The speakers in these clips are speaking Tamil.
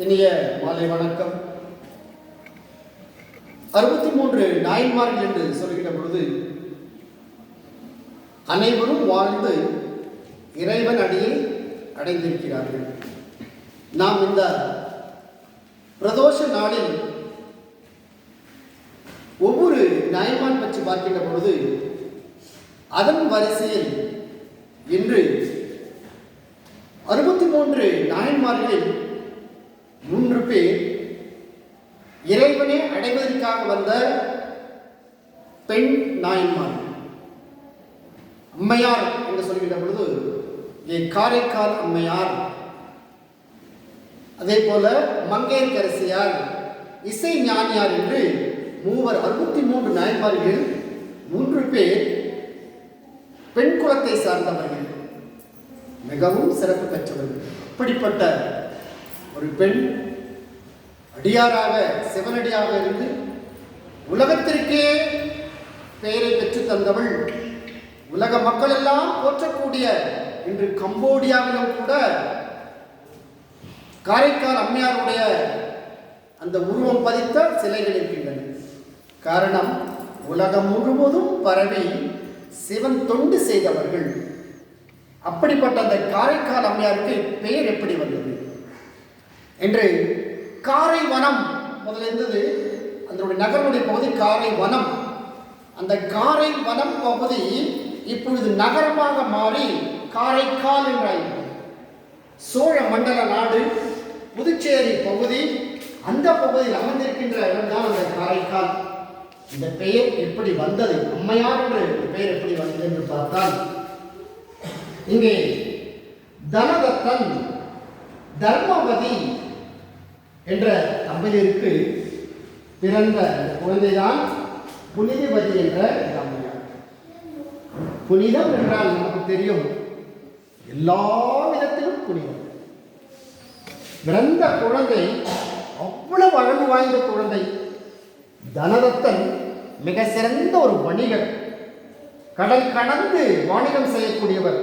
இனிய மாலை வணக்கம். 63 நாயன்மார்கள் என்று சொல்கிற பொழுது அனைவரும் வாழ்ந்து இறைவன் அடியை அடைந்திருக்கிறார்கள். நாம் இந்த பிரதோஷ நாளில் ஒவ்வொரு நாயன்மான் பற்றி பார்க்கின்ற பொழுது அதன் வரிசையில் இன்று 63 நாயன்மார்களில் 3 பேர் இறைவனை அடைவதற்காக வந்த பெண் நாயன்மார். அம்மையார் என்று சொல்கின்ற பொழுது காரைக்கால் அம்மையார், அதே போல மங்கையர்க்கரசியார், இசை ஞானியார் என்று 63 நாயன்மார்கள் 3 பேர் பெண் குலத்தை சார்ந்தவர்கள், மிகவும் சிறப்பு பெற்றவர்கள். அப்படிப்பட்ட ஒரு பெண் அடியாராக சிவனடியாக இருந்து உலகத்திற்கே பெயரை பெற்று தந்தவள். உலக மக்கள் எல்லாம் போற்றக்கூடிய இன்று கம்போடியாவிலும் கூட காரைக்கால் அம்மையாருடைய அந்த உருவம் பதித்த சிலைகள் இருக்கின்றன. காரணம், உலகம் முழுவதும் பரவி சிவன் தொண்டு செய்தவர்கள். அப்படிப்பட்ட அந்த காரைக்கால் அம்மையாருக்கு பெயர் எப்படி வந்தது என்று காரை வனம் முதல்ல இருந்தது. அதனுடைய நகருடைய பகுதி காரை வனம். அந்த காரை வனம் பகுதி இப்பொழுது நகரமாக மாறி காரைக்கால் என்றாயிற்று. சோழ மண்டல நாடு புதுச்சேரி பகுதி, அந்த பகுதியில் அமர்ந்திருக்கின்ற இடம்தான் அந்த காரைக்கால். இந்த பெயர் எப்படி வந்தது, அம்மையார் என்ற பெயர் எப்படி வந்தது என்று பார்த்தால், இங்கே தனதத்தன் தர்மவதி என்ற தம்பதியருக்கு பிறந்த குழந்தைதான் புனிதவதி என்ற அம்மையார். புனிதம் என்றால் நமக்கு தெரியும், எல்லா விதத்திலும் புனிதம். பிறந்த குழந்தை அவ்வளவு அழகு வாய்ந்த குழந்தை. தனதத்தன் மிக சிறந்த ஒரு வணிகர், கடல் கடந்து வாணிகம் செய்யக்கூடியவர்.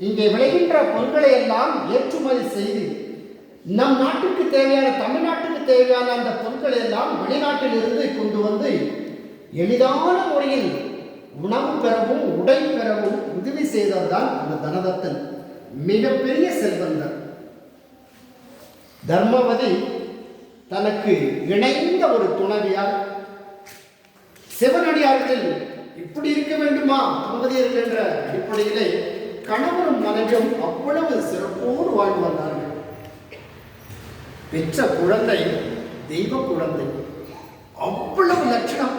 இங்கே விளைகின்ற பொருட்களை எல்லாம் ஏற்றுமதி செய்து நம் நாட்டுக்கு தேவையான, தமிழ்நாட்டுக்கு தேவையான அந்த பொருட்களை எல்லாம் வெளிநாட்டில் இருந்து கொண்டு வந்து எளிதான முறையில் உணவு பெறவும் உடை பெறவும் உதவி செய்ததுதான் அந்த தனதத்தன். மிகப்பெரிய செல்வந்தர். தர்மவதி தனக்கு இணைந்த ஒரு துணைவியார். சிவனடியார்கள் இப்படி இருக்க வேண்டுமா தம்பதியர்கள் என்ற அடிப்படையிலே கணவனும் மனைவியும் அவ்வளவு சிறப்போடு வாழ்ந்து வந்தார்கள். பெற்ற குழந்தை தெய்வ குழந்தை, அவ்வளவு லட்சணம்.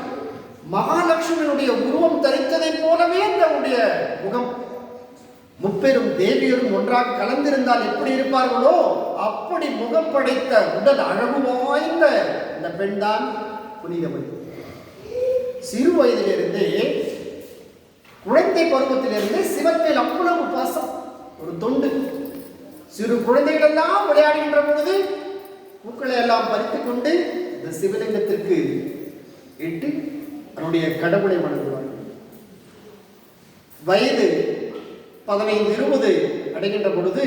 மகாலட்சுமியுடைய உருவம் தரித்ததை போலவே அவருடைய முகம். முப்பெரும் தேவியரும் ஒன்றாக கலந்திருந்தால் எப்படி இருப்பார்களோ அப்படி முகம் படைத்த உடல் அழகு வாய்ந்த இந்த பெண் தான் புனிதவதி. சிறு வயதிலிருந்தே, குழந்தை பருவத்திலிருந்து சிவத்தில் அவ்வளவு பாசம், ஒரு தொண்டு. சிறு குழந்தைகள் எல்லாம் விளையாடுகின்ற பொழுது பூக்களை எல்லாம் பறித்துக் கொண்டு இந்த சிவலிங்கத்திற்கு இட்டு அவருடைய கடவுளை வணங்குவார்கள். வயது 15-20 அடைகின்ற பொழுது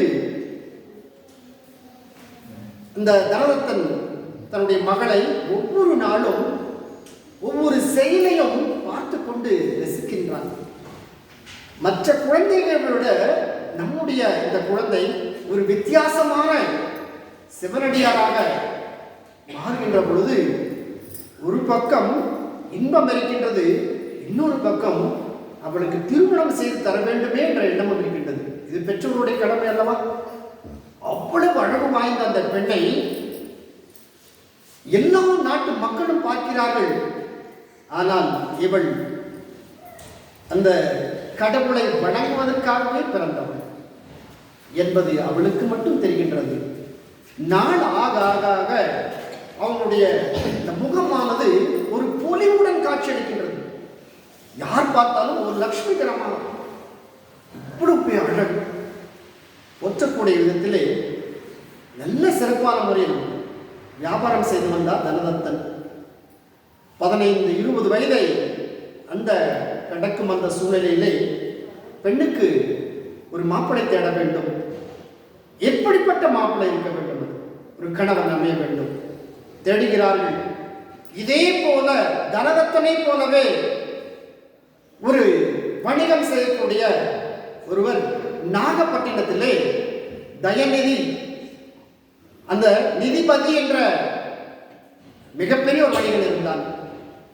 இந்த தனதத்தன் தன்னுடைய மகளை ஒவ்வொரு நாளும் ஒவ்வொரு செயலையும் பார்த்து கொண்டு ரசிக்கின்றான். மற்ற குழந்தைகளோட நம்முடைய இந்த குழந்தை ஒரு வித்தியாசமான சிவனடியாராக மாறுகின்ற பொழுது ஒரு பக்கம் இன்பம் இருக்கின்றது, இன்னொரு பக்கம் அவளுக்கு திருமணம் செய்து தர வேண்டுமே என்ற எண்ணமும் இருக்கின்றது. இது பெற்றோருடைய கடமை அல்லவா? அவ்வளவு அழகு வாய்ந்த அந்த பெண்ணை எல்லா நாட்டு மக்களும் பார்க்கிறார்கள். ஆனால் இவள் அந்த கடவுளை வணங்குவதற்காகவே பிறந்தவள் என்பது அவளுக்கு மட்டும் தெரிகின்றது. நாள் ஆக ஆக ஆக அவனுடைய இந்த முகமானது ஒரு பொலிவுடன் காட்சியளிக்கின்றது. யார் பார்த்தாலும் ஒரு லட்சுமிகரமான இவ்வளவு அழகு ஒற்றக்கூடிய விதத்திலே நல்ல சிறப்பான முறையில் வியாபாரம் செய்து வந்தார் தனதத்தன். 15-20 வயதை அந்த கடக்கும் அந்த சூழ்நிலையிலே பெண்ணுக்கு ஒரு மாப்பிளை தேட வேண்டும். எப்படிப்பட்ட மாப்பிள்ளை இருக்க வேண்டும்? ஒரு கணவன் அமைய வேண்டும் தேடுகிறார்கள். இதே போல தனதத்தனை போலவே ஒரு வணிகம் செய்யக்கூடிய ஒருவர் நாகப்பட்டினத்திலே தயநிதி, அந்த நிதிபதி என்ற மிகப்பெரிய ஒரு வணிகன் இருந்தான்.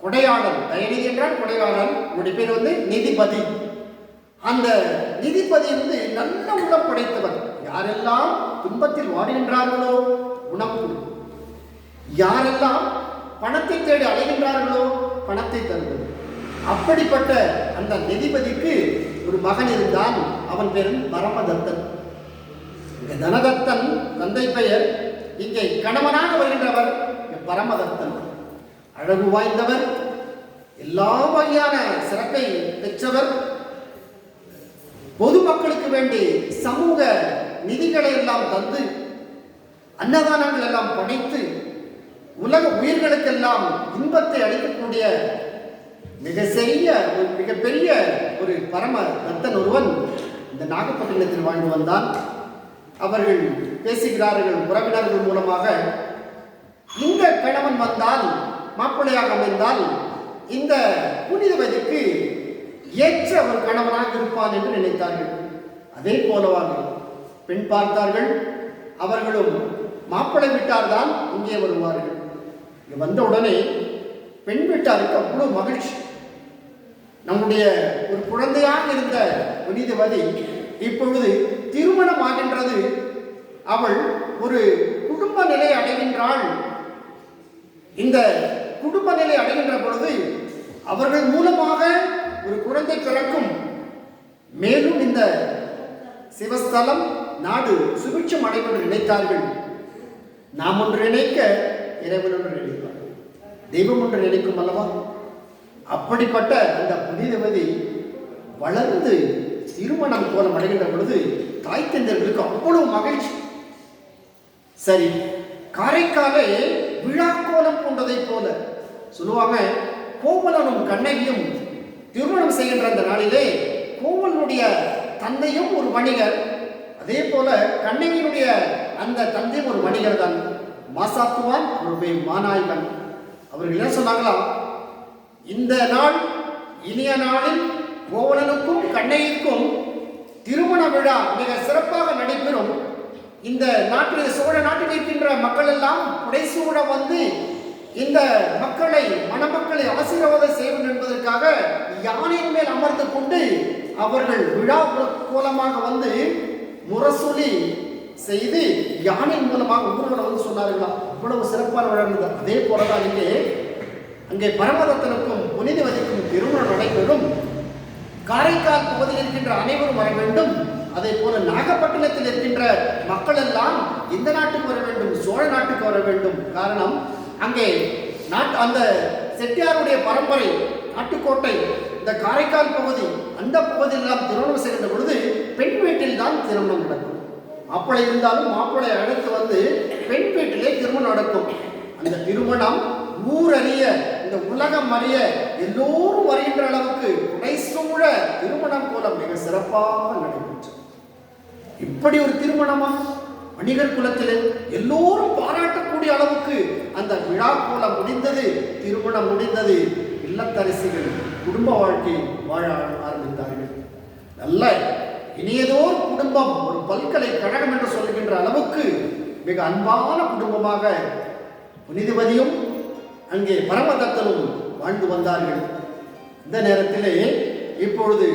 கொடையாளன், தயநிதி என்றால் கொடையாளன், அவருடைய பேர் நிதிபதி. அந்த நிதிபதி நல்ல உள்ளம் படைத்தவர். யாரெல்லாம் துன்பத்தில் வாடுகின்றார்களோ உணவு கொடுக்கும், யாரெல்லாம் பணத்தை தேடி அலைகின்றார்களோ பணத்தை தருவது. அப்படிப்பட்ட அந்த நிதிபதிக்கு ஒரு மகன் இருந்தான். அவன் பேர் பரமதத்தன். தனதத்தன் தந்தை பெயர், இங்கே கணவனாக வருகின்றவர் பரமதத்தன். அழகு வாய்ந்தவர், எல்லா வகையான சிறப்பை பெற்றவர். பொதுமக்களுக்கு வேண்டி சமூக நிதிகளை எல்லாம் தந்து, அன்னதானங்கள் எல்லாம் படைத்து, உலக உயிர்களுக்கெல்லாம் இன்பத்தை அளிக்கக்கூடிய மிகப்பெரிய ஒரு பரம தத்தன் ஒருவன் இந்த நாகப்பட்டினத்தில் வாழ்ந்து வந்தான். அவர்கள் பேசுகிறார்கள் உறவினர்கள் மூலமாக, இந்த கணவன் வந்தால், மாப்பிள்ளையாக அமைந்தால் இந்த புனிதவதிக்கு ஏற்ற ஒரு கணவனாக இருப்பான் என்று நினைத்தார்கள். அதே போலவாக பெண் பார்த்தார்கள். அவர்களும் மாப்பிள்ளை வீட்டார்தான் இங்கே வருவார்கள். வந்த உடனே பெண் வீட்டாருக்கு அவ்வளவு மகிழ்ச்சி. நம்முடைய ஒரு குழந்தையாக இருந்த புனிதவதி இப்பொழுது திருமணம் ஆகின்றது. அவள் ஒரு குடும்ப நிலை அடைகின்றாள். இந்த குடும்ப நிலை அடைகின்ற பொழுது அவர்கள் மூலமாக ஒரு குழந்தை பிறக்கும். மேலும் இந்த சிவஸ்தலம் நாடு சுபிட்சம் அடையும் என்று நினைத்தார்கள். நாம் ஒன்று நினைக்க இறைவன் ஒன்று நினைப்பார், தெய்வம் ஒன்று நினைக்கும் அல்லவா? அப்படிப்பட்ட அந்த புனிதவதி வளர்ந்து திருமணம் கோலம் அடைகின்ற பொழுது தாய் தந்தையர்களுக்கு அவ்வளவு மகிழ்ச்சி. சரி, காரைக்காலே விழா கோலம் போன்றதை போல சொல்லுவாங்க. கோவலனும் கண்ணகியும் திருமணம் செய்கின்ற அந்த நாளிலே கோவலனுடைய தந்தையும் ஒரு வணிகர், அதே போல கண்ணகியினுடைய அந்த தந்தையும் ஒரு வணிகர் தான். மாசாத்துவான் அவருடைய மாநாயகன். அவர்கள் என்ன சொன்னாங்களாம், இந்த நாள் இனிய நாளில் கோவலனுக்கும் கண்ணகிக்கும் திருமண விழா மிக சிறப்பாக நடைபெறும். இந்த நாட்டில், சோழ நாட்டில் இருக்கின்ற மக்கள் எல்லாம் புடைசூழ வந்து இந்த மக்களை, மணமக்களை ஆசீர்வாதம் செய்வது என்பதற்காக யானையின் மேல் அமர்ந்து கொண்டு அவர்கள் விழா கோலமாக வந்து முரசொலி செய்து யானை மூலமாக ஊர்வலம் வந்து சொன்னார்களாம். இவ்வளவு சிறப்பான விழா. அதே போலதான் அங்கே பரமதத்தனுக்கும் புனிதவதிக்கும் திருமணம் நடைபெறும். காரைக்கால் பகுதியில் இருக்கின்ற அனைவரும் வர வேண்டும். அதே போல நாகப்பட்டினத்தில் இருக்கின்ற மக்கள் எல்லாம் இந்த நாட்டுக்கு வர வேண்டும், சோழ நாட்டுக்கு வர வேண்டும். காரணம், அங்கே அந்த செட்டியாருடைய பரம்பரை நாட்டுக்கோட்டை இந்த காரைக்கால் பகுதி, அந்த பகுதியில் எல்லாம் திருமணம் செய்கின்ற பொழுது பெண் வீட்டில் தான் திருமணம் நடக்கும். மாப்பிள்ளை இருந்தாலும் மாப்பிள்ளை அழைத்து வந்து பெண் வீட்டிலே திருமணம் நடக்கும். அந்த திருமணம் ஊரறிய, இந்த உலகம் அறிய, எல்லோரும் வருகின்ற அளவுக்கு உடைசூழ திருமணம் கோலம் மிக சிறப்பாக நடைபெற்றது. இப்படி ஒரு திருமணமா வணிகர் குலத்திலே எல்லோரும் பாராட்டக்கூடிய அளவுக்கு அந்த விழா கோலம் முடிந்தது, திருமணம் முடிந்தது. இல்லத்தரசிகள் குடும்ப வாழ்க்கை வாழ ஆரம்பித்தார்கள். நல்ல இனியதோர் குடும்பம், ஒரு பல்கலைக்கழகம் என்று சொல்லுகின்ற அளவுக்கு மிக அன்பான குடும்பமாக புனிதவதியும் அங்கே பரமதத்தனும் வாழ்ந்து வந்தார்கள். இந்த நேரத்திலே இப்பொழுது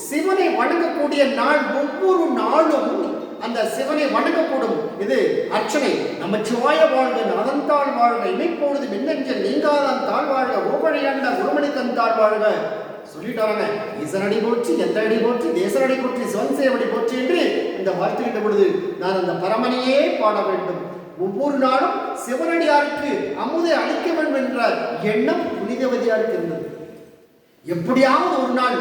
சிவனை வணங்கக்கூடிய நாள், ஒவ்வொரு நாளும் அந்த சிவனை வணங்கக்கூடும். இது அர்ச்சனை. நமச்சிவாய வாழ்க, நாதந்தாள் வாழ்க, இமைப்பொழுது மின்னஞ்சல் நீங்காதான் தாழ் வாழ்க, ஓபழையாண்ட குருமணி தந்தாள் வாழ்க சொல்லிட்டாங்க. ஈசனடி போற்றி, எந்த அடி போற்றி, தேசனடி போற்றி, சிவன்சேவடி போற்றி என்று இந்த வாழ்த்துகின்ற பொழுது நான் அந்த பரமனையே பாட வேண்டும். ஒவ்வொரு நாளும் சிவனடியாருக்கு அமுதை அளிக்க வேண்டும் என்ற எண்ணம் புனிதவதியாருக்கு இருந்தது. எப்படியாவது ஒரு நாள்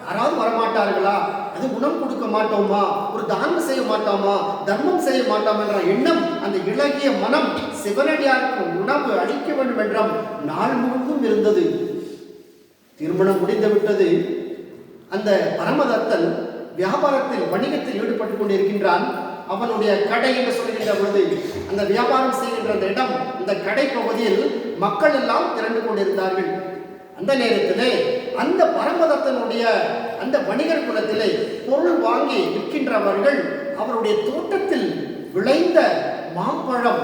யாராவது வரமாட்டார்களா, அது உணவு கொடுக்க மாட்டோமா, ஒரு தானம் செய்ய மாட்டோமா, தர்மம் செய்ய மாட்டோம் என்ற எண்ணம், அந்த இளகிய மனம் சிவனடியாருக்கு உணவு அளிக்க வேண்டும் என்ற நாள் முழுவதும் இருந்தது. திருமணம் முடிந்து விட்டது. அந்த பரமதத்தன் வியாபாரத்தில், வணிகத்தில் ஈடுபட்டுக் கொண்டிருக்கின்றான். அவனுடைய கடை என்று சொல்கின்ற பொழுது அந்த வியாபாரம் செய்கின்ற அந்த இடம், அந்த கடை பகுதியில் மக்கள் எல்லாம் திரண்டு கொண்டிருந்தார்கள். அந்த நேரத்திலே அந்த பரமதத்தனுடைய அந்த வணிகர் குலத்திலே பொருள் வாங்கி விற்கின்றவர்கள் அவருடைய தோட்டத்தில் விளைந்த மாம்பழம்,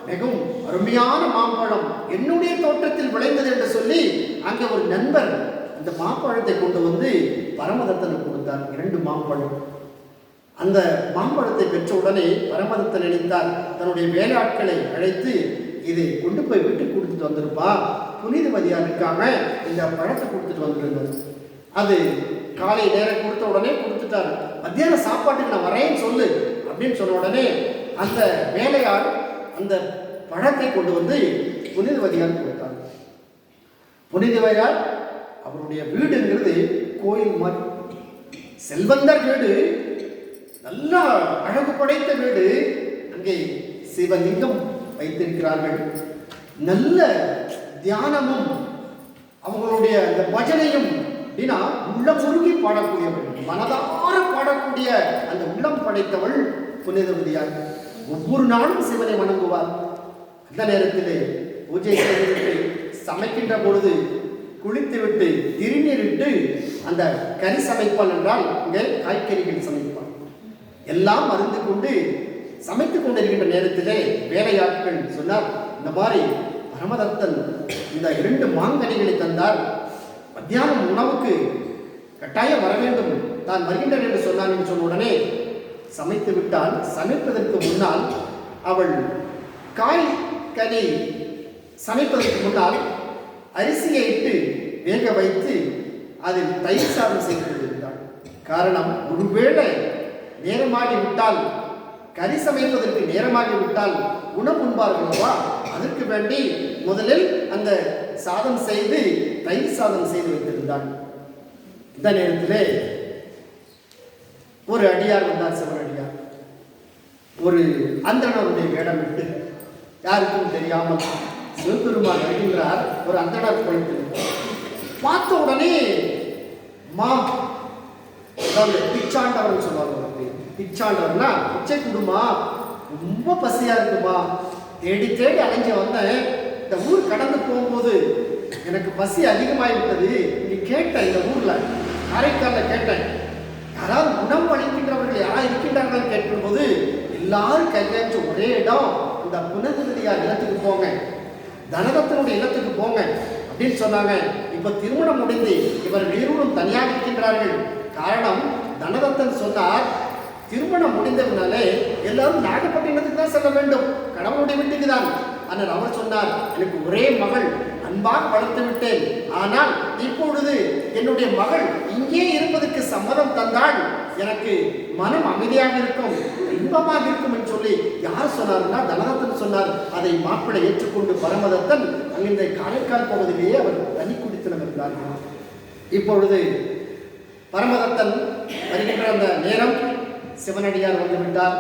மிகவும் அருமையான மாம்பழம், என்னுடைய தோட்டத்தில் விளைந்தது என்று சொல்லி அங்கே ஒரு நண்பர் அந்த மாம்பழத்தை கொண்டு வந்து பரமதத்தனுக்கு கொடுத்தார். 2 மாம்பழம். அந்த மாம்பழத்தை பெற்ற உடனே பரமதத்தன் நினைத்தார், தன்னுடைய வேலையாட்களை அழைத்து இதை கொண்டு போய் வீட்டுக்கு கொடுத்துட்டு வந்திருப்பா, புனிதவதியாருக்காக இந்த பழத்தை கொடுத்துட்டு வந்துருந்தது. அது காலை நேரம் கொடுத்த உடனே கொடுத்துட்டாரு. மத்தியான சாப்பாட்டுக்கு நான் வரேன்னு சொல்லு அப்படின்னு சொன்ன உடனே அந்த வேலையாள் அந்த பழத்தை கொண்டு வந்து புனிதவதியார் கொடுத்தார். புனிதவதியார் அவருடைய வீடுங்கிறது கோயில் மாதிரி, செல்வந்தர் வீடு, நல்ல அழகு படைத்த வீடு. அங்கே சிவலிங்கம் வைத்திருக்கிறார்கள். நல்ல தியானமும் அவங்களுடைய அந்த பஜனையும் அப்படின்னா உள்ளம் உருகி பாடக்கூடியவள், மனதார பாடக்கூடிய அந்த உள்ளம் படைத்தவள் புனிதவதியார். ஒவ்வொரு நாளும் சிவனை வணங்குவார். அந்த நேரத்திலே பூஜை செய்துவிட்டு சமைக்கின்ற பொழுது குளித்துவிட்டு திருநீரிட்டு அந்த கறி சமைப்பாள் என்றால் இங்கே காய்கறிகள் சமைப்பாள். எல்லாம் மருந்து கொண்டு சமைத்துக் கொண்டிருக்கின்ற நேரத்திலே வேலையாட்கள் சொன்னார், இந்த மாதிரி பரமதத்தன் இந்த 2 மாங்கனிகளை தந்தார், மத்தியானம் உணவுக்கு கட்டாயம் வர வேண்டும், தான் வருகின்றேன் என்று சொன்னான் என்று சொன்ன உடனே சமைத்து விட்டால் சமைப்பதற்கு முன்னால் அவள் காய்கறி சமைப்பதற்கு முன்னால் அரிசியை இட்டு வேக வைத்து அதில் தயிர் சாதம் செய்து கொண்டிருந்தாள். காரணம், ஒருவேளை நேரமாகி விட்டால், கறி சமைப்பதற்கு நேரமாகி விட்டால் உணவு உண்பார்களவா, அதற்கு வேண்டி முதலில் அந்த சாதம் செய்து தயிர் சாதம் செய்து வைத்திருந்தாள். இந்த நேரத்திலே ஒரு அடியார் வந்தார், சிவனடியார். ஒரு அந்தணருடைய வேடம் விட்டு, யாருக்கும் தெரியாமல் சிவபெருமான் வருகின்றார். ஒரு அந்தணர் குளத்தில் பார்த்த உடனே பிச்சாண்டவர் சொல்லுவாங்க. பிச்சாண்டவர்னா பிச்சை குடுமா, ரொம்ப பசியா இருக்குமா, தேடி தேடி அலைஞ்சு வந்தேன், இந்த ஊர் கடந்து போகும்போது எனக்கு பசி அதிகமாகிவிட்டது, நீ கேட்டேன், இந்த ஊர்ல காரைக்கால கேட்டேன், யாராவது உணவு அளிக்கின்றவர்கள் யாராவது இருக்கின்றார்கள் கேட்கும் போது எல்லாரும் கையாச்சு ஒரே இடம், இந்த புனிதவதியார் இல்லத்துக்கு போங்க, தனதத்தனுடைய இல்லத்துக்கு போங்க அப்படின்னு சொன்னாங்க. இப்ப திருமணம் முடிந்து இவர் இருவரும் தனியாக இருக்கின்றார்கள். காரணம், தனதத்தன் சொன்னார், திருமணம் முடிந்ததுனாலே எல்லாரும் நாகப்பட்டினத்துக்கு தான் செல்ல வேண்டும், கடவுளுடைய வீட்டுக்கு தான். ஆனால் அவர் சொன்னார், எனக்கு ஒரே மகள், அன்பாக வளர்த்து விட்டேன், ஆனால் இப்பொழுது என்னுடைய மகள் இங்கே இருப்பதற்கு சம்மதம் தந்தால் எனக்கு மனம் அமைதியாக இருக்கும், இன்பமாக இருக்கும் என்று சொல்லி யார் சொன்னார்னா தனதத்தன் சொன்னார். அதை மாப்பிளை ஏற்றுக்கொண்டு பரமதத்தன் அங்கிருந்த காரைக்கால் பகுதியிலேயே அவர் தனி குடித்தனம் இருந்தார்கள். இப்பொழுது பரமதத்தன் வருகின்ற அந்த நேரம் சிவனடியார் வந்து விட்டார்.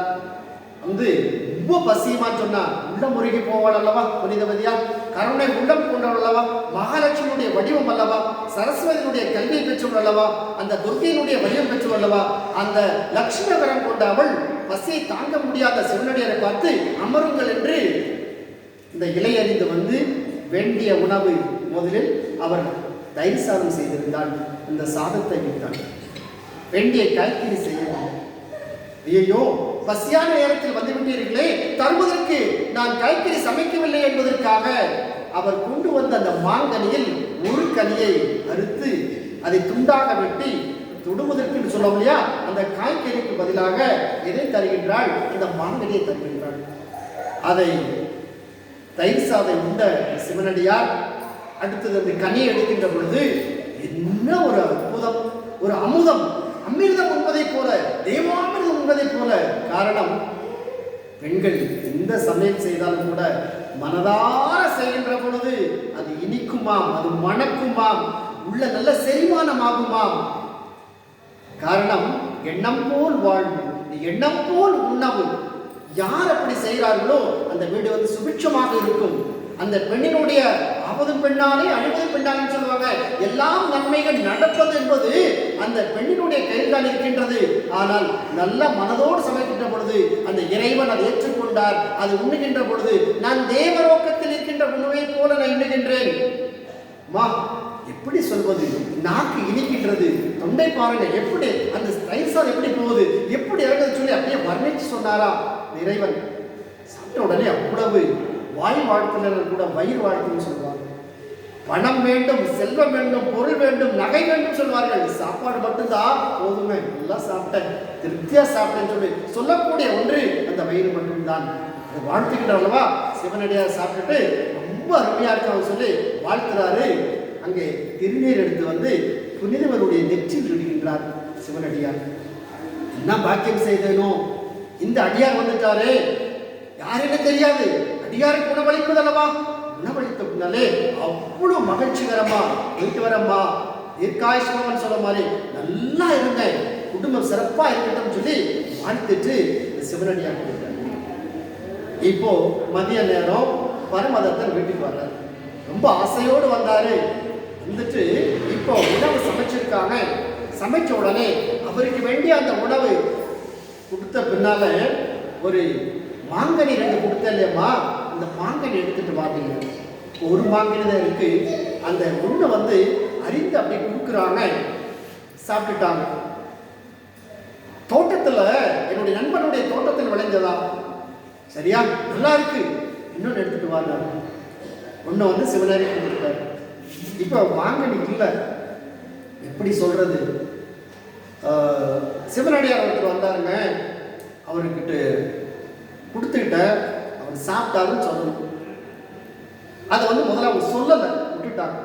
வந்து ரொம்ப பசியுமா சொன்னா, உள்ளம் முருகி போவாள் அல்லவா புனிதவதியா, கருணை உள்ளம் கொண்டவள் அல்லவா, மகாலட்சுமியுடைய வடிவம் அல்லவா, சரஸ்வதியினுடைய கல்வியை பெற்றவள் அல்லவா, அந்த துர்கையினுடைய வடிவம் பெற்றவள் அல்லவா, அந்த லட்சுமணகரம் கொண்ட அவள் பசியை தாங்க முடியாத சிவனடியாரை பார்த்து அமருங்கள் என்று இந்த இலையறிந்து வந்து வேண்டிய உணவு முதலில் அவர் தயிர் சாதம் செய்திருந்தாள். இந்த சாதத்தை விட்டாள், வேண்டிய காய்கறி செய்யலாம். ஐயோ, பசியான நேரத்தில் வந்துவிட்டீர்களே, தருவதற்கு நான் காய்கறி சமைக்கவில்லை என்பதற்காக அவர் கொண்டு வந்த அந்த மாங்கனியில் ஒரு கனியை அறுத்து அதை துண்டாக வெட்டி தொடுவதற்கு சொல்ல முடியா, அந்த காய்கறிக்கு பதிலாக எதை தருகின்றாள், இந்த மாங்கனியை தருகின்றாள். அதை தயிர் சாதம் உண்ட சிவனடியார் அடுத்தது அந்த கனியை எடுக்கின்ற பொழுது என்ன ஒரு அற்புதம், ஒரு அமுதம், அமிர்தம் உண்பதை போல, தேவாமிர்தம் உண்பதை போல. காரணம், பெண்கள் எந்த சமையல் செய்தாலும் கூட மனதார செய்கின்ற பொழுது அது இனிக்குமாம், அது மணக்குமாம், உள்ள நல்ல செரிமானமாகுமாம். காரணம், எண்ணம் போல் வாழ்வு, எண்ணம் போல் உணவு. யார் அப்படி செய்கிறார்களோ அந்த வீடு வந்து சுபிட்சமாக இருக்கும். அந்த பெண்ணினுடைய ஆவது பெண்ணாலே அழுவது பெண்ணாலே சொல்லுவாங்க. எல்லாம் நன்மைகள் நடப்பது என்பது அந்த பெண்ணினுடைய கையில் தான் இருக்கின்றது. ஆனால் நல்ல மனதோடு சமைக்கின்ற பொழுது அந்த இறைவன் அதை ஏற்றுக்கொண்டார். அது உண்ணுகின்ற பொழுது நான் தேவரோக்கத்தில் இருக்கின்ற உணவை போல நான் எண்ணுகின்றேன். மா எப்படி சொல்வது, நாக்கு இனிக்கின்றது, தொண்டை பாருங்க எப்படி அந்த ரைசால் எப்படி போகுது, எப்படி இறங்குது சொல்லி அப்படியே வர்ணிச்சு சொன்னாரா இறைவன். சாப்பிட்ட உடனே அவ்வளவு வாய் வாழ்த்தினர் கூட வயிறு வாழ்த்துன்னு சொல்லுவாங்க. பணம் வேண்டும், செல்வம் வேண்டும், பொருள் வேண்டும், நகை வேண்டும் சொல்வார்கள். சாப்பாடு மட்டும்தான் போதுமே, எல்லாம் சாப்பிட்டேன், திருப்தியா சாப்பிட்டேன்னு சொல்லி சொல்லக்கூடிய ஒன்று அந்த வயிறு மட்டும்தான். அதை வாழ்த்துக்கிட்டார் அல்லவா சிவனடியார். சாப்பிட்டுட்டு ரொம்ப அருமையா இருக்கான்னு சொல்லி வாழ்த்துறாரு. அங்கே திருநீர் எடுத்து வந்து புனிதவருடைய நெற்றில் விடுகின்றார் சிவனடியார். என்ன பாக்கியம் செய்தேனோ, இந்த அடியார் வந்துட்டாரு, யாருன்னு தெரியாது, அடியாருக்கு உணவளிப்பது அல்லவா, உணவளித்த பின்னாலே அவ்வளவு மகிழ்ச்சிகரமா போயிட்டு வரம்மா, தீர்க்காயுஷ்மான் சொல்ல மாதிரி நல்லா இருங்க, குடும்பம் சிறப்பா இருக்கட்டும் சொல்லி வாழ்த்துட்டு சிவனடியார் கொடுத்தார். இப்போ மதிய நேரம் பரமதத்தர் வீட்டுக்கு வர்றார். ரொம்ப ஆசையோடு வந்தாரு. வந்துட்டு இப்போ உணவு சமைச்சிருக்காங்க. சமைச்ச உடனே அவருக்கு வேண்டிய அந்த உணவு கொடுத்த பின்னால ஒரு மாங்கனி 2 கொடுத்த இல்லையம்மா, அந்த மாங்கனி எடுத்துட்டு வாங்க. ஒரு மாங்கனி தான் இருக்கு, அந்த ஒண்ணு வந்து அறிந்து அப்படி கொடுக்குறாங்க. சாப்பிட்டுட்டாங்க. தோட்டத்துல என்னுடைய நண்பனுடைய தோட்டத்தில் விளைஞ்சதா, சரியா நல்லா இருக்கு, இன்னொன்று எடுத்துட்டு வாங்க. ஒன்று வந்து சிவனாரி கொடுத்துட்டாரு. இப்போ மாங்கனி இல்லை, எப்படி சொல்றது, சிவனடியார் ஒருத்தர் வந்தாருங்க, அவர்கிட்ட கொடுத்துக்கிட்ட அவர் சாப்பிட்டாருன்னு சொல்லணும். அதை வந்து முதல்ல அவங்க சொல்லலை, விட்டுட்டாங்க.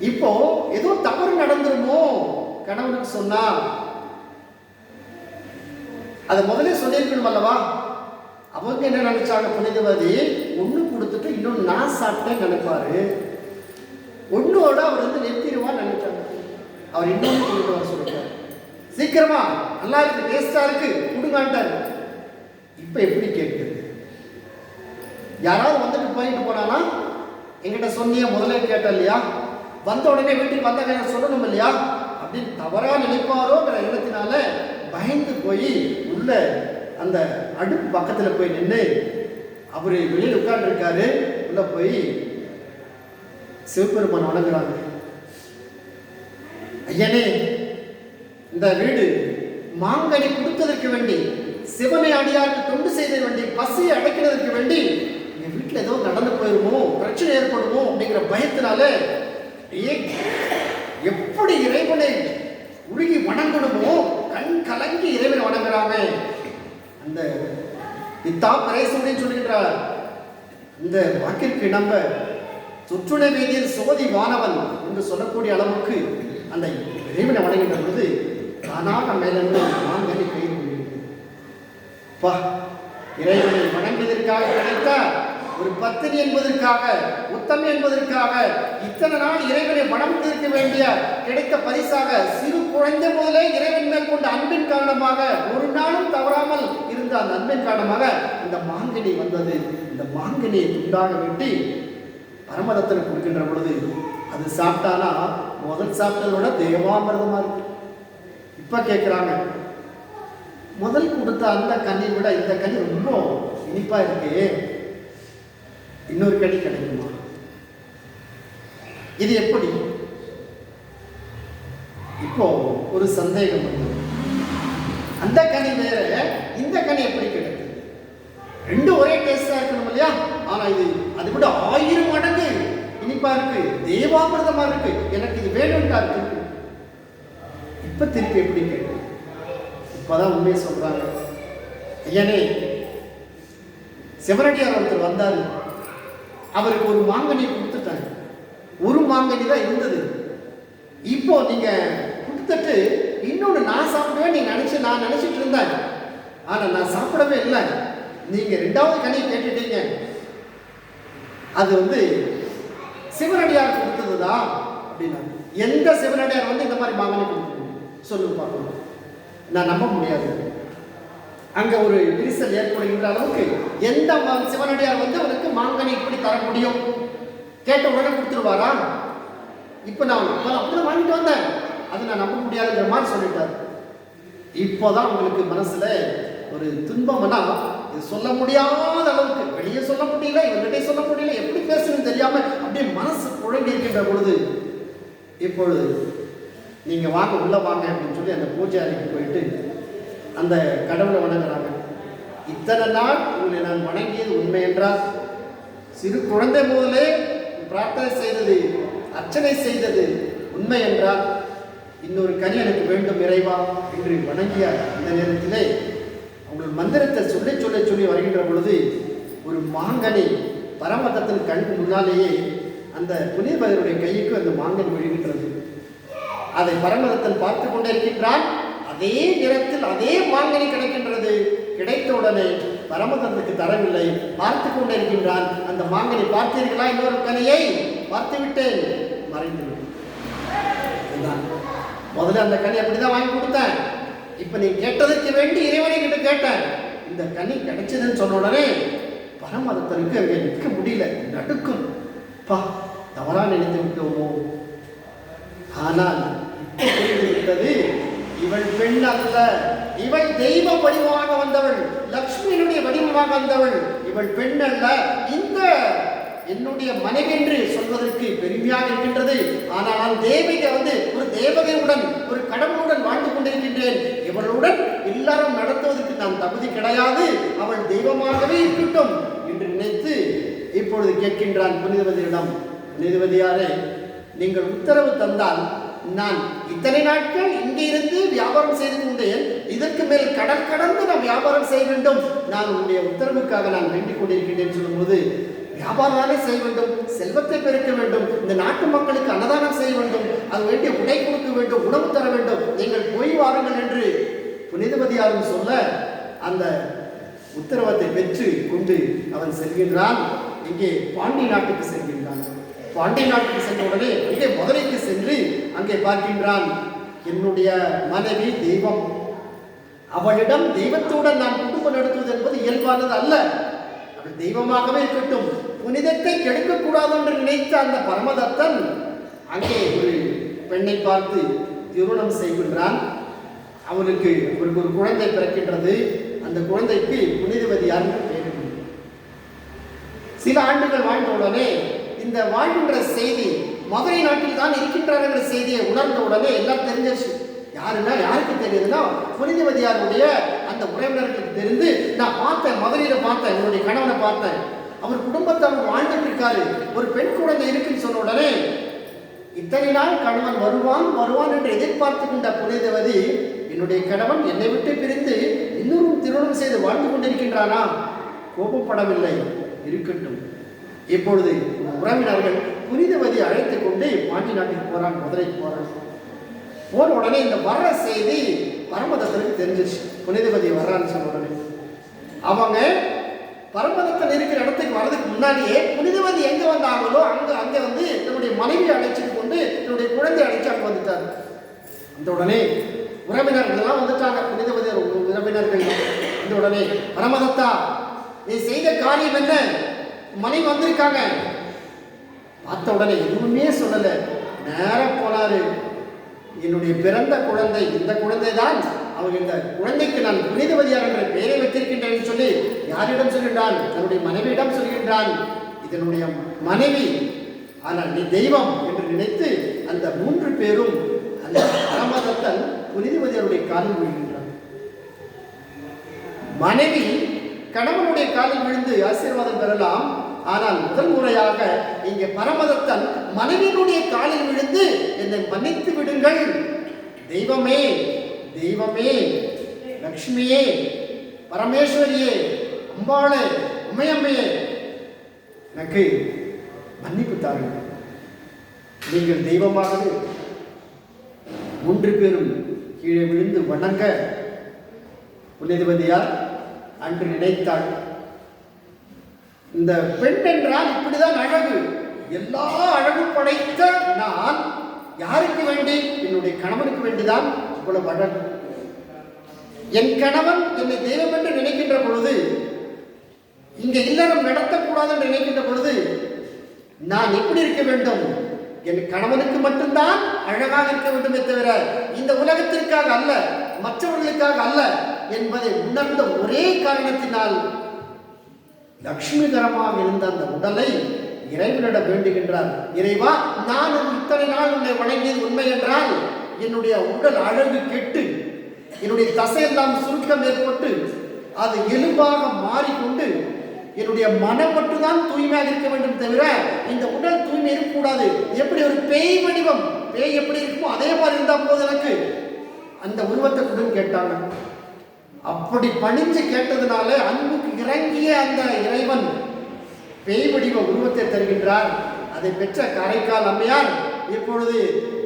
இப்போ ஏதோ தவறு நடந்துருமோ கணவனுக்கு சொன்னா, அதை முதலே சொல்லியிருக்கணும் அல்லவா. அவங்க என்ன நினைச்சாங்க, புனிதவதி ஒன்று கொடுத்துட்டு இன்னொன்று நான் சாப்பிட்டேன்னு நினைப்பாரு, ஒன்னோட அவர் வந்து நிறுத்திடுவான்னு நினைச்சாங்க. அவர் இன்னொன்று கொடுத்து வர சொல்லிட்டார். சீக்கிரமா நல்லா இருக்கு, டேஸ்டா இருக்கு, கொடுங்கான்ட்டாரு. இப்ப எப்படி கேட்குறது? யாராவது வந்துட்டு போயிட்டு போனானா, என்கிட்ட சொன்னிய முதலே கேட்ட இல்லையா, வந்த உடனே வீட்டுக்கு வந்த சொல்லணும் இல்லையா அப்படின்னு தவறா நினைப்பாரோங்கிற எண்ணத்தினால பயந்து போய் உள்ள அந்த அடுப்பு பக்கத்தில் போய் நின்று அவரு வெளியில் உட்கார்ந்துருக்காரு. உள்ள போய் சிவபெருமான் வணங்குறாங்க. ஐயனே, இந்த வீடு மாங்கனி கொடுத்ததற்கு வேண்டி, சிவனை அடியாருக்கு தொண்டு செய்த வேண்டி, பசியை அடைக்கிறதுக்கு வேண்டி என் வீட்டில் ஏதோ நடந்து போயிருமோ, பிரச்சனை ஏற்படுமோ அப்படிங்கிற பயத்தினால எப்படி இறைவனை உருகி வணங்கணுமோ கண் கலங்கி இறைவனை வணங்குறாங்க. அந்த பித்தா பிரேசன்னு சொல்லுகின்றார். இந்த வாக்கிற்கு நம்ப சுற்றுணை வேதியில் சோதி வானவன் என்று சொல்லக்கூடிய அளவுக்கு அந்த இறைவனை வணங்குகின்ற பொழுது தானாக மேலிருந்து மாங்கனி கையில் கொள்கிறது. இறைவனை வணங்கியதற்காக கிடைத்த ஒரு பத்தினி என்பதற்காக, உத்தமி என்பதற்காக, இத்தனை நாள் இறைவனை வணங்கியிருக்க வேண்டிய கிடைத்த பரிசாக, சிறு குழந்தை முதலே இறைவன் மேல் கொண்ட அன்பின் காரணமாக, ஒரு நாளும் தவறாமல் இருந்த அந்த அன்பின் காரணமாக இந்த மாங்கனி வந்தது. இந்த மாங்கனியை துண்டாக வெட்டி பரமதத்தனை கொடுக்கின்ற பொழுது அது சாப்பிட்டானா முதல் சாப்பிட்டதோட தேவாமிரதமா இருக்கு. இப்ப கேட்கிறாங்க, முதல் கொடுத்த அந்த கனியை விட இந்த கனி ரொம்ப இனிப்பா இருக்கு, இன்னொரு கனி கிடைக்குமா? இது எப்படி? இப்போ ஒரு சந்தேகம் வந்து, அந்த கனி வேற, இந்த கனி எப்படி கிடைக்குது? ரெண்டும் ஒரே டேஸ்டா இருக்கணும் இல்லையா? ஆனா இது அதை விட 1000 மடங்கு இனிப்பா இருக்கு, தேவாமிர்தமா இருக்கு, எனக்கு இது வேணும்டா இருக்கு. இப்ப திருப்பி எப்படி கேட்கு? இப்பதான் உண்மையை சொல்றாங்க. ஐயனே, சிவனடியார் ஒருத்தர் வந்தாரு, அவருக்கு ஒரு மாங்கனியை கொடுத்துட்டாங்க. ஒரு மாங்கனி தான் இருந்தது. இப்போ நீங்க கொடுத்துட்டு இன்னொன்று நான் சாப்பிடுவேன் நீங்க நான் நினைச்சிட்டு இருந்தேன், ஆனா நான் சாப்பிடவே இல்லை. நீங்க 2வது கனியை கேட்டுட்டீங்க. அது வந்து சிவனடியார் கொடுத்ததுதான் அப்படின்னா, எந்த சிவனடியார் வந்து இந்த மாதிரி மாங்கனி கொடுக்கணும் சொல்லுங்க பார்க்கணும். நான் நம்ப முடியாது. அங்க ஒரு விரிசல் ஏற்படுகின்ற அளவுக்கு எந்த சிவனடியார் வந்து அவனுக்கு மாங்கனி இப்படி தர முடியும்? கேட்ட உடனே கொடுத்துருவாரா? இப்போ நான் அப்படிதான் வாங்கிட்டு வந்தேன், அது நான் நம்ப முடியாதுங்கிற மாதிரி சொல்லிட்டார். இப்போதான் உங்களுக்கு மனசுல ஒரு துன்பம்னா, இது சொல்ல முடியாத அளவுக்கு, வெளியே சொல்ல முடியல, இவர்கிட்ட சொல்ல முடியல, எப்படி பேசணும்னு தெரியாம அப்படியே மனசு குழம்பி இருக்கின்ற பொழுது, இப்பொழுது நீங்க வாங்க, உள்ள வாங்க அப்படின்னு சொல்லி அந்த பூஜை அறைக்கு போயிட்டு அந்த கடவுளை வணங்குறாங்க. இத்தனை நாள் உங்களை நான் வணங்கியது உண்மை என்றால், சிறு குழந்தை முதலே பிரார்த்தனை செய்தது, அர்ச்சனை செய்தது உண்மை என்றால், இன்னொரு கனி எனக்கு வேண்டும் இறைவா என்று வணங்கிய அந்த நேரத்திலே அவங்கள் மந்திரத்தை சொல்லி சொல்லி சொல்லி வருகின்ற பொழுது ஒரு மாங்கனி பரமதத்தின் கண் முன்னாலேயே அந்த புனிதருடைய கைக்கு அந்த மாங்கனி விழுகின்றது. அதை பரமதத்தன் பார்த்து கொண்டே இருக்கின்றான். அதே நேரத்தில் அதே மாங்கனி கிடைக்கின்றது. கிடைத்தவுடனே பரமதத்துக்கு தரவில்லை, பார்த்து கொண்டே இருக்கின்றான். அந்த மாங்கனி பார்த்தீர்களா? இன்னொரு கனியை பார்த்து விட்டேன், மறைந்து விட்டேன். முதல்ல அந்த கனி அப்படிதான் வாங்கி கொடுத்தேன், இப்ப நீ கேட்டதற்கு வேண்டி இறைவனை கிட்ட கேட்டேன், இந்த கனி கிடைச்சதுன்னு சொன்ன உடனே பரமதத்தனுக்கு அங்கே நிற்க முடியல, நடுக்கும். பா, தவறா நினைத்து விட்டோமோ. ஆனால் புரிந்து விட்டது, இவள் பெண் அல்ல, இவள் தெய்வ வடிவமாக வந்தவள், லக்ஷ்மியினுடைய வடிவமாக வந்தவள். இவள் பெண் அல்ல, இந்த என்னுடைய மனைவி என்று சொல்வதற்கு பெருமையாக இருக்கின்றது. ஆனால் தேவிகை ஒரு தேவதையுடன், ஒரு கடவுளுடன் வாழ்ந்து கொண்டிருக்கின்றேன். இவளுடன் எல்லாரும் நடத்துவதற்கு நான் தகுதி கிடையாது, அவள் தெய்வமாகவே இருக்கட்டும் என்று நினைத்து இப்பொழுது கேட்கின்றான் புனிதவதியிடம். புனிதவதியாரே, நீங்கள் உத்தரவு தந்தால் நான் இத்தனை நாட்கள் இங்கே இருந்து வியாபாரம் செய்து கொண்டேன், இதற்கு மேல் கடல் கடந்து நான் வியாபாரம் செய்ய வேண்டும், நான் உங்களுடைய உத்தரவுக்காக நான் வேண்டிக் கொண்டிருக்கின்றேன் சொல்லும்போது, வியாபாரமே செய்ய வேண்டும், செல்வத்தை பெருக்க வேண்டும், இந்த நாட்டு மக்களுக்கு அன்னதானம் செய்ய வேண்டும், அது வேண்டிய உடை கொடுக்க வேண்டும், உணவு தர வேண்டும், நீங்கள் போய் வாருங்கள் என்று புனிதவதியாரும் சொல்ல அந்த உத்தரவத்தை பெற்று கொண்டு அவன் செல்கின்றான். இங்கே பாண்டி நாட்டுக்கு செல்கின்றான். பாண்டி நாட்டுக்கு சென்ற உடனே இங்கே மதுரைக்கு சென்று அங்கே பார்க்கின்றான், என்னுடைய மனைவி தெய்வம், அவளிடம் தெய்வத்துடன் நான் குடும்பம் நடத்துவது என்பது இயல்பானது அல்ல, அவள் தெய்வமாகவே இருக்கட்டும், புனிதத்தை கெடுக்கக்கூடாது என்று நினைத்த அந்த பரமதத்தன் அங்கே ஒரு பெண்ணை பார்த்து திருமணம் செய்கின்றான். அவருக்கு ஒரு குழந்தை பிறக்கின்றது. அந்த குழந்தைக்கு புனிதவதியார் பேர். சில ஆண்டுகள் வாழ்ந்த உடனே இந்த வாழ்கின்ற செய்தி மதுரை நாட்டில் தான் இருக்கின்றார் என்ற செய்தியை உணர்ந்த உடனே எல்லாம் தெரிஞ்சிருச்சு. யாருன்னா யாருக்கு தெரியுதுன்னா புனிதவதியாருடைய அந்த உறவினர்களுக்கு தெரிந்து, நான் பார்த்தேன், மதுரையில பார்த்தேன், என்னுடைய கணவனை பார்த்தேன், அவர் குடும்பத்தை அவர் வாழ்ந்துட்டு இருக்காரு, ஒரு பெண் குழந்தை இருக்குன்னு சொன்ன உடனே இத்தனை நாள் கணவன் வருவான் வருவான் என்று எதிர்பார்த்து கொண்ட புனிதவதி, என்னுடைய கணவன் என்னை விட்டு பிரிந்து இன்னொரு திருமணம் செய்து வாழ்ந்து கொண்டிருக்கின்றானா? கோபப்படவில்லை, இருக்கட்டும். இப்பொழுது உறவினர்கள் புனிதவதி அழைத்து கொண்டு பாண்டி நாட்டுக்கு போறாங்க, மதுரைக்கு போறாங்க. போன உடனே இந்த வர்ற செய்தி பரமதத்தனுக்கு தெரிஞ்சிருச்சு. புனிதவதி வர்றான்னு சொன்ன உடனே அவங்க பரமதத்தன் இருக்கிற இடத்துக்கு வர்றதுக்கு முன்னாடியே புனிதவதி எங்க வந்தாங்களோ அங்க தன்னுடைய மனைவியை அழைச்சிட்டு கொண்டு தன்னுடைய குழந்தை அழைச்சு அங்க வந்துட்டார். அந்த உடனே உறவினர்கள் எல்லாம் வந்துட்டாங்க. புனிதவதி உறவினர்கள் இந்த உடனே, பரமதத்தா, நீ செய்த காரியம் என்ன? மனைவி வந்திருக்காங்க. பார்த்த உடனே எதுவுமே சொல்லல, நேரம் போனாரு. என்னுடைய பிறந்த குழந்தை, இந்த குழந்தை தான், அவங்க இந்த குழந்தைக்கு நான் புனிதவதியார் என்ற பெயரை வைத்திருக்கின்றேன் சொல்லி யாரிடம் சொல்கின்றான்? தன்னுடைய மனைவியிடம் சொல்கின்றான், இதனுடைய மனைவி, ஆனால் நீ தெய்வம் என்று நினைத்து அந்த 3 பேரும் அந்த பரமதத்தன் புனிதவதியாருடைய காலில் விழுகின்றான். மனைவி கணவனுடைய காலில் விழுந்து ஆசீர்வாதம் பெறலாம், ஆனால் முதல் முறையாக இங்கே பரமதத்தன் மனைவியினுடைய காலில் விழுந்து என்னை மன்னித்து விடுங்கள் தெய்வமே, தெய்வமே, லக்ஷ்மியே, பரமேஸ்வரியே, அம்பாளே, உமையம்மையே, எனக்கு மன்னிப்பு தாருங்கள், நீங்கள் தெய்வமாகவே. 3 பேரும் கீழே விழுந்து வணங்க புனிதவதியார் அன்று நினைத்தாள், இந்த பெண் என்றால் இப்படிதான் அழகு, எல்லா அழகு படைத்த நான் யாருக்கு வேண்டி? என்னுடைய கணவனுக்கு வேண்டிதான் இவ்வளவு அழகு. என் கணவன் என்னை தெய்வம் என்று நினைக்கின்ற பொழுது இங்க இல்லறம் நடத்தக்கூடாது என்று நினைக்கின்ற பொழுது நான் எப்படி இருக்க வேண்டும்? என் கணவனுக்கு மட்டும்தான் அழகாக இருக்க வேண்டுமே தவிர இந்த உலகத்திற்காக அல்ல, மற்றவர்களுக்காக அல்ல என்பதை உணர்ந்த ஒரே காரணத்தினால் லட்சுமிகரமாக இருந்த அந்த உடலை இறைவனிடம் வேண்டுகின்றார். இறைவா, நான் இத்தனை நாள் உன்னை வணங்கியது உண்மை என்றால் என்னுடைய உடல் அழகு கெட்டு என்னுடைய தசையெல்லாம் சுருக்கம் ஏற்பட்டு அது எலும்பாக மாறிக்கொண்டு என்னுடைய மனம் மட்டும்தான் தூய்மையாக இருக்க வேண்டும் தவிர இந்த உடல் தூய்மை இருக்கக்கூடாது. எப்படி ஒரு பேய் வடிவம், பேய் எப்படி இருக்குமோ அதே மாதிரி இருந்தா போது எனக்கு அந்த உருவத்தை கொடுன்னு கேட்டாங்க. அப்படி பணிஞ்சு கேட்டதுனால அன்புக்கு இறங்கிய அந்த இறைவன் பேய் வடிவ உருவத்தை தருகின்றார். அதை பெற்ற காரைக்கால் அம்மையார் இப்பொழுது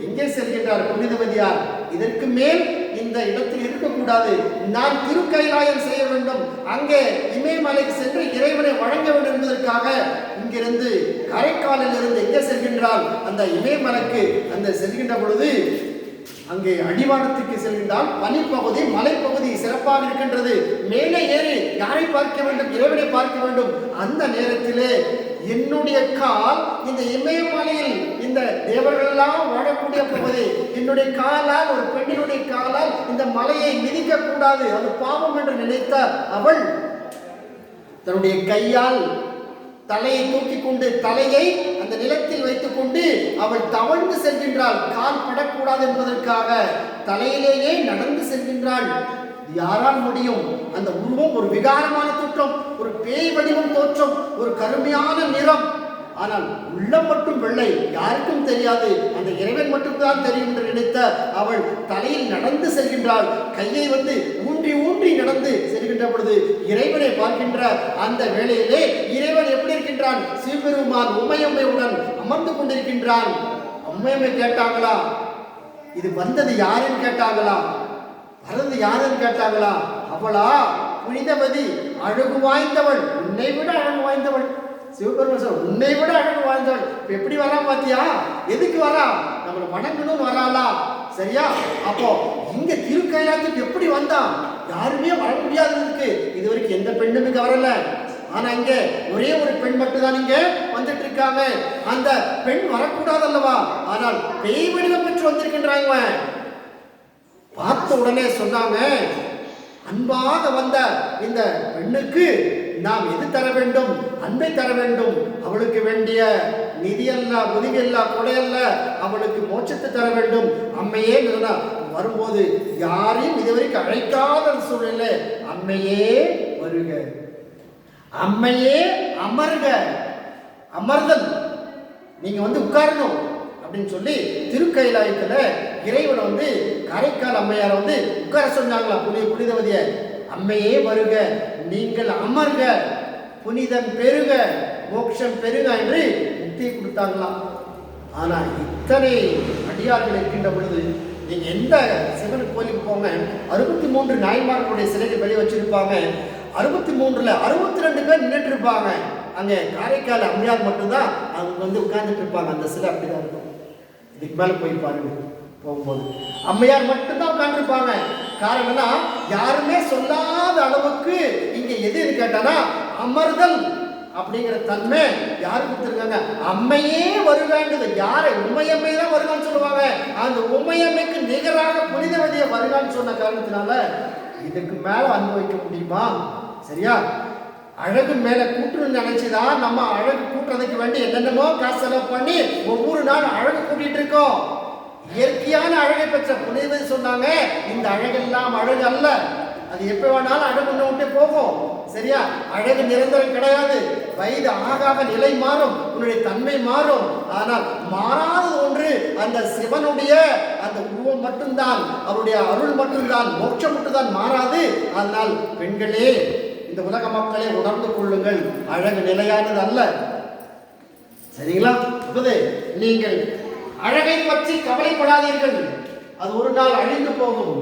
எங்கே செல்கின்றார்? புனிதவதியார். இதற்கு மேல் இந்த இடத்தில் இருக்கக்கூடாது, நான் திருக்கைலாயம் செய்ய வேண்டும், அங்கே இமயமலைக்கு சென்று இறைவனை வழங்க வேண்டும் என்பதற்காக இங்கிருந்து காரைக்காலில் இருந்து எங்கே செல்கின்றால் அந்த இமயமலைக்கு அந்த செல்கின்ற பொழுது அங்கே அடிவாரத்துக்கு செல்கின்றால் பனிப்பகுதி மலைப்பகுதி சிறப்பாக இருக்கின்றது. மேலே ஏறி யாரை பார்க்க வேண்டும்? இறைவனை பார்க்க வேண்டும். அந்த நேரத்திலே என்னுடைய கால் இந்த இமயமலையில் இந்த தேவர்கள் எல்லாம் வாழக்கூடிய பகுதி, என்னுடைய காலால் ஒரு பெண்ணினுடைய காலால் இந்த மலையை மிதிக்க கூடாது, அது பாவம் என்று நினைத்த அவள் தன்னுடைய கையால் தலையை தூக்கி கொண்டு தலையை அந்த நிலத்தில் வைத்துக் கொண்டு அவள் தவழ்ந்து செல்கின்றாள். கால் படக்கூடாது என்பதற்காக தலையிலேயே நடந்து செல்கின்றாள். யாரால் முடியும்? அந்த உருவம் ஒரு விகாரமான தோற்றம், ஒரு பேய் வடிவம் தோற்றம், ஒரு கருமையான நிறம். ஆனால் உள்ளம் மட்டும் வெள்ளை, யாருக்கும் தெரியாது, அந்த இறைவன் மட்டும்தான் தெரியும் என்று நினைத்த அவள் தலையில் நடந்து செல்கின்றாள். கையை ஊன்றி ஊன்றி நடந்து செல்கின்ற பொழுது இறைவனை பார்க்கின்ற அந்த வேளையிலே இறைவன் எப்படி இருக்கின்றான்? சிவபெருமான் உமையம்மையுடன் அமர்ந்து கொண்டிருக்கின்றான். அம்மையம்மை கேட்டாங்களா, இது வந்தது யாருன்னு கேட்டாங்களா, வரது யாருன்னு கேட்டாங்களா? அவளா புனிதவதி, அழகு வாய்ந்தவள், உன்னை விட அழகு வாய்ந்தவள். சிவபெருமான் உன்னை விட அழகு வாழ்ந்தவள் எப்படி வரா பாத்தியா? எதுக்கு வரா? நம்மளை வணங்கணும்னு வராளா? சரியா? அப்போ இங்க திருக்கைலாயத்துக்கு எப்படி வந்தான்? யாருமே வர முடியாததுக்கு இதுவரைக்கும் எந்த பெண்ணும் இங்க வரல. ஆனா இங்க ஒரே ஒரு பெண் மட்டும் தான் இங்க வந்துட்டு இருக்காங்க. அந்த பெண் வரக்கூடாது அல்லவா? ஆனால் பேய் வடிவம் பெற்று வந்திருக்கின்றாங்க. பார்த்த உடனே சொன்னாங்க, அன்பாக வந்த இந்த பெண்ணுக்கு நாம் எது தர வேண்டும்? அன்பை தர வேண்டும். அவளுக்கு வேண்டிய நிதி அல்ல, உதவி அல்ல, கொடையல்ல, அவளுக்கு மோட்சத்தை தர வேண்டும். அம்மையே வரும்போது யாரையும் இதுவரைக்கும் அழைக்காத சூழ்நிலை, அம்மையே வருக, அம்மையே அமர்க, அமர்தல், நீங்க உட்காரணும் அப்படின்னு சொல்லி திருக்கைலாயத்துல இறைவன் காரைக்கால் அம்மையார உட்கார சொன்னாங்களா புனிதவதிய. அம்மையே வருக, நீங்கள் அமர்க, புனிதம் பெருக, மோட்சம் பெருக என்று முக்தி கொடுத்தாங்களாம். ஆனா இத்தனை அடியார்கள் இருக்கின்ற பொழுது நீங்க எந்த சிவன் கோயிலுக்கு போங்க, 63 நாயன்மார்களுடைய சிலைகள் வெளியே வச்சிருப்பாங்க. 63ல 62 பேர் நின்றுட்டு இருப்பாங்க. அங்க காரைக்கால் அம்மையார் மட்டும்தான் அவங்க உட்கார்ந்துட்டு இருப்பாங்க. அந்த சிலை அப்படிதான் இருக்கும். இதுக்கு மேல போய் பாருங்க, போகும்போது அம்மையார் மட்டும்தான் உட்கார்ந்துருப்பாங்க. காரணம்னா யாருமே சொல்லாத அளவுக்கு இங்க எது கேட்டானா அமர்தல் அப்படிங்கிற தன்மை யாரு கொடுத்துருக்காங்க? அம்மையே வருகான்றது. யாரை? உமையம்மை தான் வருகான்னு சொல்லுவாங்க. அந்த உமையம்மைக்கு நிகராக புனிதவதியை வருகான்னு சொன்ன காரணத்தினால இதுக்கு மேல அனுபவிக்க முடியுமா? சரியா? அழகு மேல கூட்டுன்னு நினைச்சுதான் நம்ம அழகு கூட்டுறதுக்கு வேண்டி என்னென்னமோ காசு செலவு பண்ணி ஒவ்வொரு நாள் அழகு கூட்டிட்டு இருக்கோம். இயற்கையான அழகை பெற்ற புனிதவதி சொன்னாங்க, இந்த அழகெல்லாம் அழகு அல்ல, அது எப்ப வேணாலும் அழகு விட்டு போகும். சரியா? அழகு நிரந்தரம் கிடையாது. வயது ஆகாக நிலை மாறும், உன்னுடைய தன்மை மாறும். ஆனால் மாறாதது ஒன்று அந்த சிவனுடைய அந்த உருவம் மட்டும்தான், அவருடைய அருள் மட்டும்தான், மோட்சம் மட்டும்தான் மாறாது. அதனால் பெண்களே, இந்த உலக மக்களை உணர்ந்து கொள்ளுங்கள், அழகு நிலையானது அல்ல. சரிங்களா? நீங்கள் அழகை பற்றி கவலைப்படாதீர்கள், அது ஒரு நாள் அழிந்து போகும்.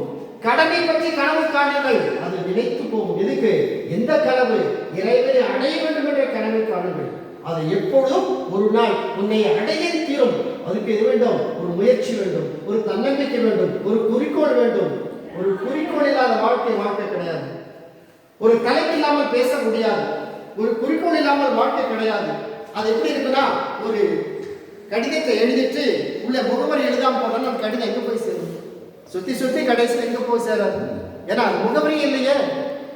கடமை பற்றி கனவு காணுங்கள், அது நினைத்து போகும். எதுக்கு? எந்த கனவு? இறைவனை அடைய வேண்டும் என்ற கனவை காணுங்கள். அது எப்பொழுதும் ஒரு நாள் உன்னை அடைய தீரும். அதுக்கு எது வேண்டும்? ஒரு முயற்சி வேண்டும், ஒரு தன்னம்பிக்கை வேண்டும், ஒரு குறிக்கோள் வேண்டும். ஒரு குறிக்கோள் இல்லாத வாழ்க்கை கிடையாது. ஒரு தலைப்பு இல்லாமல் பேச முடியாது. ஒரு குறிக்கோள் இல்லாமல் வாழ்க்கை கிடையாது. அது எப்படி இருக்குன்னா, ஒரு கடிதத்தை எழுதிட்டு உள்ள முகவரி எழுதாம போனாலும் அந்த கடிதம் எங்க போய் சேரும்? சுத்தி சுத்தி கடைசியில் எங்க போய் சேராது. ஏன்னா அது முகவரி இல்லையே.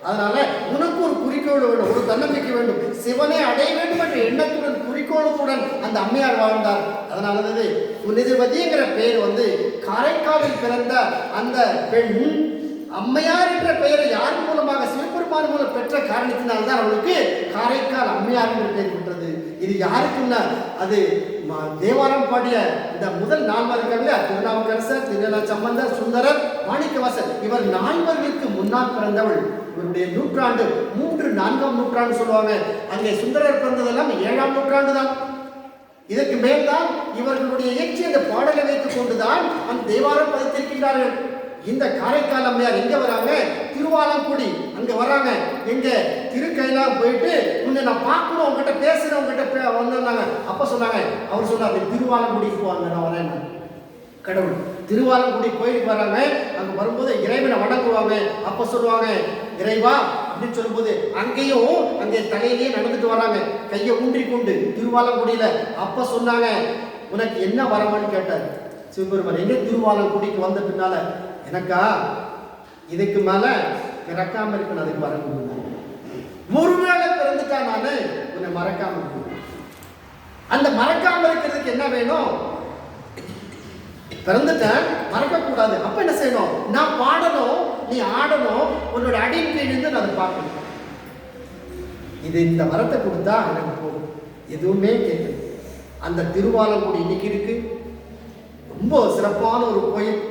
அதனால உனக்கு ஒரு குறிக்கோள் வேண்டும், ஒரு தன்னம்பிக்கை வேண்டும். சிவனை அடைய வேண்டும் என்ற எண்ணத்துடன் குறிக்கோளத்துடன் அந்த அம்மையார் வாழ்ந்தார். அதனாலது புனிதவதிங்கிற பேர் காரைக்காலில் பிறந்த அந்த பெண் அம்மையார் என்ற பெயரை யார் மூலமாக, சிவபெருமான் மூலம் பெற்ற காரணத்தினால்தான் அவளுக்கு காரைக்கால் அம்மையார் என்ற பெயர் பெற்றது. இது யாருக்குன்னா, அது தேவாரம் பாடிய இந்த முதல் நால்வர்கள் திருநாவுக்கரசர், திருநா சம்பந்தர், சுந்தரர், மாணிக்கவாசர், இவர் நால்வர்களுக்கு முன்னால் பிறந்தவள். இவருடைய நூற்றாண்டு 3-4ஆம் நூற்றாண்டு சொல்லுவாங்க. அங்கே சுந்தரர் பிறந்ததெல்லாம் 7ஆம் நூற்றாண்டு தான். இதற்கு மேல்தான் இவர்களுடைய இயற்றிய அந்த பாடலை வைத்துக் கொண்டுதான் அந்த தேவாரம் பதித்திருக்கின்றார்கள். இந்த காரைக்கால் அம்மையார் எங்க வராங்க? திருவாலங்குடி அங்க வராங்க. எங்க திருக்கைலாம் போயிட்டு உன்னை நான் பார்க்கணும், உங்ககிட்ட பேசுறேன், உங்ககிட்ட வந்தாங்க. அப்ப சொன்னாங்க, அவர் சொன்னார், திருவாலங்குடிக்கு போவாங்க, நான் வரேன். கடவுள் திருவாலங்குடி கோயிலுக்கு வராங்க. அங்க வரும்போது இறைவனை வணங்குவாங்க. அப்ப சொல்லுவாங்க, இறைவா அப்படின்னு சொல்லும்போது அங்கேயும் அங்கே தலையிலேயே நடந்துட்டு வராங்க, கையை ஊன்றி கொண்டு திருவாலங்குடியில. அப்ப சொன்னாங்க, உனக்கு என்ன வரமான்னு கேட்டார் சிவபெருமான். எங்க திருவாலங்குடிக்கு வந்த பின்னால, எனக்கா இதுக்கு மேல பிறக்காம இருக்கணும், அதுக்கு வர முடியும். ஒருவேளை பிறந்துட்டா நானு உன்னை மறக்காம இருக்கணும். அந்த மறக்காம இருக்கிறதுக்கு என்ன வேணும்? பிறந்துட்டேன், மறக்கக்கூடாது. அப்ப என்ன செய்யணும்? நான் பாடணும், நீ ஆடணும், உன்னோட அடியின் கீழ் இருந்து நான் அதை பார்க்கணும். இது இந்த வரத்தை கொடுத்தா எனக்கு போகும். எதுவுமே கேட்கல. அந்த திருவாலங்குடி இன்னைக்கு இருக்கு. ரொம்ப சிறப்பான ஒரு கோயில்.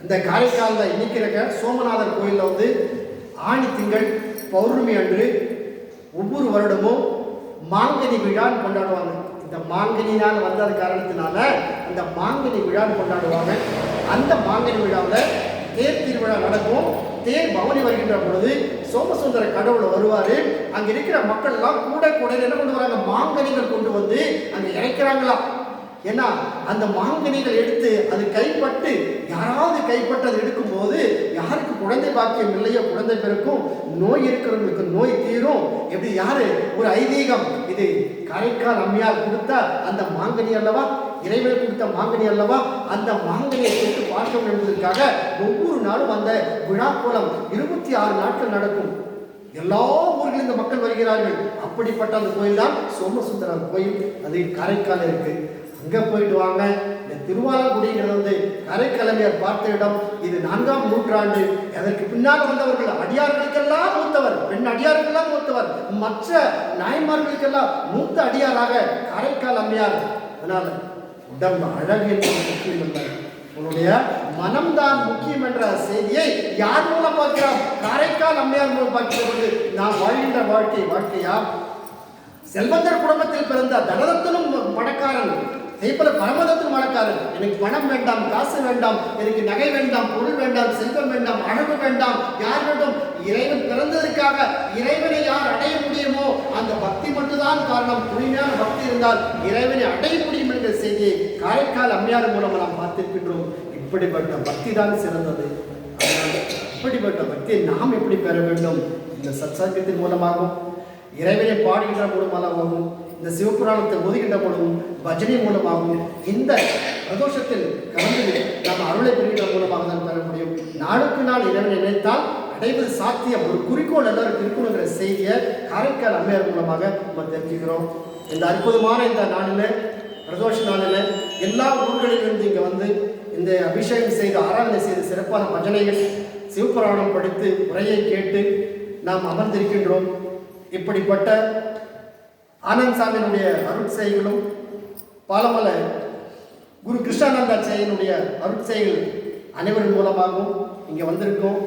இந்த காரைக்காலில் இன்னைக்கு இருக்க சோமநாதர் கோயிலில் ஆணி திங்கள் பௌர்ணமி அன்று ஒவ்வொரு வருடமும் மாங்கனி விழான்னு கொண்டாடுவாங்க. இந்த மாங்கனினால் வந்தது காரணத்தினால அந்த மாங்கனி விழான்னு கொண்டாடுவாங்க. அந்த மாங்கனி விழாவில் தேர் திருவிழா நடக்கும். தேர் பவனி வருகின்ற பொழுது சோமசுந்தர கடவுள் வருவார். அங்கே இருக்கிற மக்கள் எல்லாம் கூட கூட என்ன கொண்டு வராங்க? மாங்கனிகள் கொண்டு வந்து அங்கே இறைக்கிறாங்களா. ஏன்னா அந்த மாங்கனிகள் எடுத்து அது கைப்பட்டு, யாராவது கைப்பட்டு அதை எடுக்கும்போது யாருக்கு குழந்தை பாக்கியம் இல்லையோ குழந்தை பிறக்கும், நோய் இருக்கிறவங்களுக்கு நோய் தீரும். எப்படி யாரு ஒரு ஐதீகம். இது காரைக்கால் அம்மையார் கொடுத்த அந்த மாங்கனி அல்லவா, இறைவன் கொடுத்த மாங்கனி அல்லவா. அந்த மாங்கனியை கேட்டு பார்க்கணும் என்பதற்காக ஒவ்வொரு நாளும் அந்த விழாக்கோலம் 26 நாட்கள் நடக்கும். எல்லா ஊர்களிலும் இந்த மக்கள் வருகிறார்கள். அப்படிப்பட்ட அந்த கோயில் தான் சோமசுந்தரர் கோயில். அது காரைக்கால் இருக்கு. அங்க போயிட்டு வாங்க. இந்த திருவாலங்குடிங்கிறது காரைக்காலமையார் பார்த்த இடம். இது 4ஆம் நூற்றாண்டு. அதற்கு பின்னால் வந்தவர்கள் அடியார்களுக்கெல்லாம் மூத்தவர், பெண் அடியார்களுக்கெல்லாம் மூத்தவர், மற்ற நாயன்மார்களுக்கெல்லாம் மூத்த அடியாராக காரைக்கால் அம்மையார். அதனால உடம்பு அழகு என்பது முக்கியம் அல்ல, உன்னுடைய மனம்தான் முக்கியம் என்ற செய்தியை யார் மூலம் பார்க்கிறோம்? காரைக்கால் அம்மையார் மூலம் பார்க்கிறது. நாம் வாழ்கின்ற வாழ்க்கையா செல்வந்தர் குடும்பத்தில் பிறந்த தனரத்தனும் பணக்காரன், அதேபோல பரமதத்தின் மனக்காரன். எனக்கு பணம் வேண்டாம், காசு வேண்டாம், எனக்கு நகை வேண்டாம், பொருள் வேண்டாம், செல்வம் வேண்டாம், அழகு வேண்டாம். யார் வேண்டும்? இறைவன் பிறந்ததற்காக இறைவனை யார் அடைய முடியுமோ அந்த பக்தி மட்டும்தான் காரணம். தூய்மையான பக்தி இருந்தால் இறைவனை அடைய முடியும் என்ற செய்தியை காரைக்கால் அம்மையார் மூலம் நாம் பார்த்திருக்கின்றோம். இப்படிப்பட்ட பக்தி தான் சிறந்தது. இப்படிப்பட்ட பக்தியை நாம் எப்படி பெற வேண்டும்? இந்த சத்சங்கத்தின் மூலமாகவும், இறைவனை பாடுகின்ற மூலமாகவும், இந்த சிவபுராணத்தை ஒதுகின்ற மூலமும், பஜனை மூலமாகவும், இந்த பிரதோஷத்தில் கலந்து நாம் அருளை பெறுகின்ற மூலமாக தான் பெற முடியும். நாளுக்கு நாள் இறைவனை நினைத்தால் அடைவது சாத்தியம். ஒரு குறிக்கோள் எல்லாரும் இருக்கணுங்கிற செய்தியை காரைக்கால் அம்மையார் மூலமாக நம்ம தெரிஞ்சுக்கிறோம். இந்த அற்புதமான இந்த நாளில், பிரதோஷ நாளில் எல்லா ஊர்களிலிருந்து இங்கே இந்த அபிஷேகம் செய்து ஆராதனை செய்து சிறப்பான பஜனைகள், சிவபுராணம் படித்து உரையை கேட்டு நாம் அமர்ந்திருக்கின்றோம். இப்படிப்பட்ட ஆனந்த் சாமியினுடைய அருட்செய்களும், பல குரு கிருஷ்ணானந்தாச்சாரியனுடைய அருட்செய்கள் அனைவரின் மூலமாகவும் இங்கே வந்திருக்கோம்.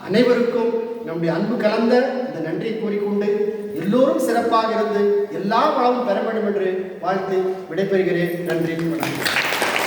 அனைவருக்கும் நம்முடைய அன்பு கலந்த இந்த நன்றியை கூறிக்கொண்டு எல்லோரும் சிறப்பாக இருந்து எல்லா வளமும் பெற வேண்டும் என்று வாழ்த்து விடைபெறுகிறேன். நன்றி, வணக்கம்.